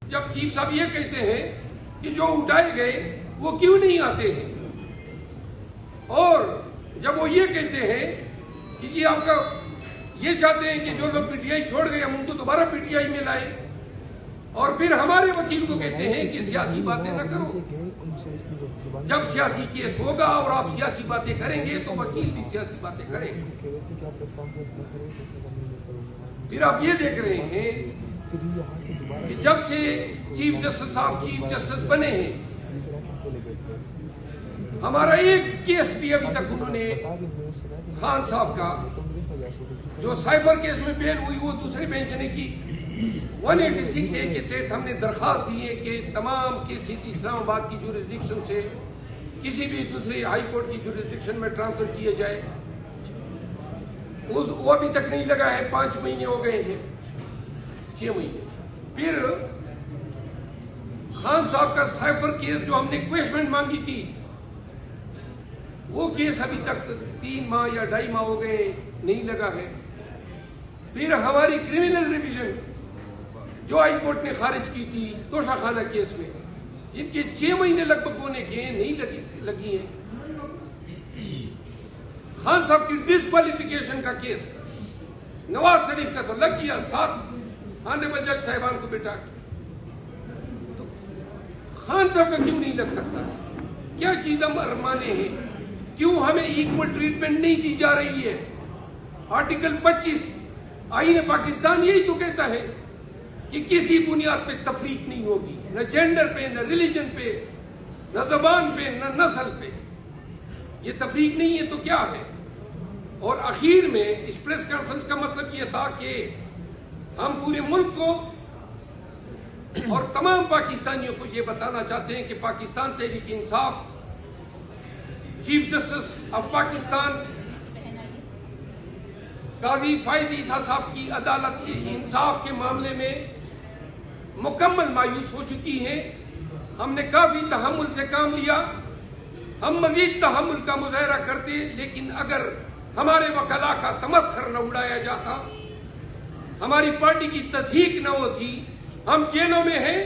جب چیف صاحب یہ کہتے ہیں کہ جو اٹھائے گئے وہ کیوں نہیں آتے ہیں، اور جب وہ یہ کہتے ہیں کہ جی آپ کا یہ چاہتے ہیں کہ جو لوگ پی ٹی آئی چھوڑ گئے ہم ان کو دوبارہ پی ٹی آئی میں لائیں، اور پھر ہمارے وکیل کو کہتے ہیں کہ سیاسی باتیں نہ کرو. جب سیاسی کیس ہوگا اور آپ سیاسی باتیں کریں گے تو وکیل بھی سیاسی باتیں کریں گے. پھر آپ یہ دیکھ رہے ہیں کہ جب سے چیف جسٹس صاحب چیف جسٹس بنے ہیں ہمارا ایک کیس بھی ابھی تک انہوں نے خان صاحب کا جو سائفر کیس میں بیل ہوئی وہ دوسرے بینچ نے کی. 186A کے تحت ہم نے درخواست دی ہے کہ تمام کیسز اسلام آباد کی جورسڈکشن سے کسی بھی دوسری ہائی کورٹ کی جورسڈکشن میں ٹرانسفر کیے جائے. وہ ابھی تک نہیں لگا ہے، 5 مہینے ہو گئے ہیں، 6 مہینے. پھر خان صاحب کا سائفر کیس جو ہم نے کویشمنٹ مانگی تھی وہ کیس ابھی تک 3 ماہ یا 2.5 ماہ ہو گئے نہیں لگا ہے. پھر ہماری کرمنل ریویژن جو ہائی کورٹ نے خارج کی تھی توشہ خانہ کیس میں، جن کے 6 مہینے لگ بھگ ہونے کے نہیں لگی ہیں. خان صاحب کی ڈسکوالیفیکیشن کا کیس نواز شریف کا تو لگ گیا، 7 آنریبل جج صاحبان کو بیٹا. تو خان صاحب کا کیوں نہیں لگ سکتا؟ کیا چیز ہم ارمانے ہیں؟ کیوں ہمیں ایکول ٹریٹمنٹ نہیں دی جا رہی ہے؟ آرٹیکل 25 آئین پاکستان یہی تو کہتا ہے کہ کسی بنیاد پہ تفریق نہیں ہوگی، نہ جینڈر پہ، نہ ریلیجن پہ، نہ زبان پہ، نہ نسل پہ. یہ تفریق نہیں ہے تو کیا ہے؟ اور اخیر میں اس پریس کانفرنس کا مطلب یہ تھا کہ ہم پورے ملک کو اور تمام پاکستانیوں کو یہ بتانا چاہتے ہیں کہ Pakistan Tehreek Insaf, chief justice of Pakistan قاضی فائز عیسیٰ صاحب کی عدالت سے انصاف کے معاملے میں مکمل مایوس ہو چکی ہے. ہم نے کافی تحمل سے کام لیا، ہم مزید تحمل کا مظاہرہ کرتے، لیکن اگر ہمارے وکلاء کا تمسخر نہ اڑایا جاتا، ہماری پارٹی کی تصحیح نہ ہوتی. ہم جیلوں میں ہیں،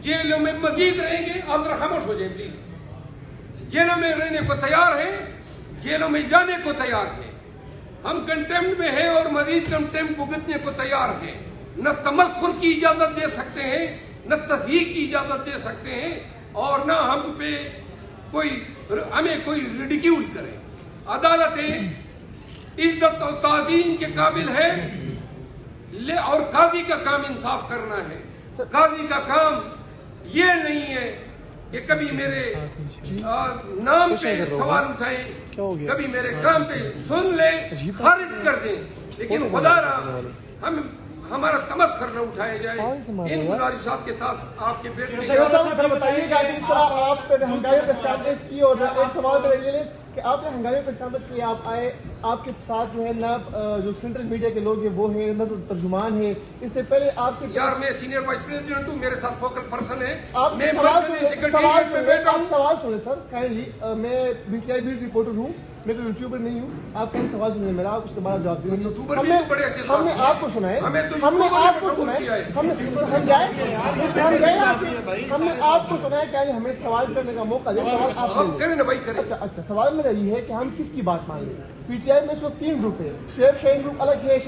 جیلوں میں مزید رہیں گے. آپ ذرا خاموش ہو جائیں پلیز. جیلوں میں رہنے کو تیار ہیں، جیلوں میں جانے کو تیار ہیں. ہم کنٹیمپٹ میں ہیں اور مزید کنٹیمپٹ بھگتنے کو تیار ہیں. نہ تمسخر کی اجازت دے سکتے ہیں، نہ تصحیح کی اجازت دے سکتے ہیں، اور نہ ہمیں کوئی ریڈیکیول کرے. عدالتیں عزت و تعظیم کے قابل ہے، اور قاضی کا کام انصاف کرنا ہے. قاضی کا کام یہ نہیں ہے کہ کبھی میرے نام پہ سوال اٹھائیں، کبھی میرے کام پہ سن لیں، خارج کر دیں، لیکن خدا را ہمارا تمسخر نہ اٹھایا جائے. ان گزارشات کے ساتھ آپ کے بیٹے بتائیے گا کہ اس طرح آپ نے ہنگامی پریس کانفرنس کی، اور ایک سوال میرا یہ لیں کہ آپ نے ہنگامی پریس کانفرنس کی، آپ آئے، آپ کے ساتھ جو ہے نہ جو سینٹرل میڈیا کے لوگ ہیں وہ ہیں، نہ تو ترجمان ہیں. اس سے پہلے آپ سے یار میں سینئر وائس پریزیڈنٹ ہوں، میرے ساتھ فوکل پرسن ہے. آپ میں سوال سنیں سر کائنڈلی. میں B T I beat reporter ہوں، میں کوئی یوٹیوبر نہیں ہوں. آپ کہیں سوال سنیں میرا، آپ اس کے بعد جواب دیں. ہم نے آپ کو سنا ہے، ہم نے آپ کو سنا ہے، ہم نے آپ کو سنا ہے کہ ہمیں سوال کرنے کا موقع دیں. سوال آپ کریں نا بھائی کریں. اچھا سوال میرا یہ ہے کہ ہم کس کی بات مان لیں؟ پی ٹی آئی میں اس وقت 3 گروپ ہے. شعیب شاہین گروپ الگ ہے،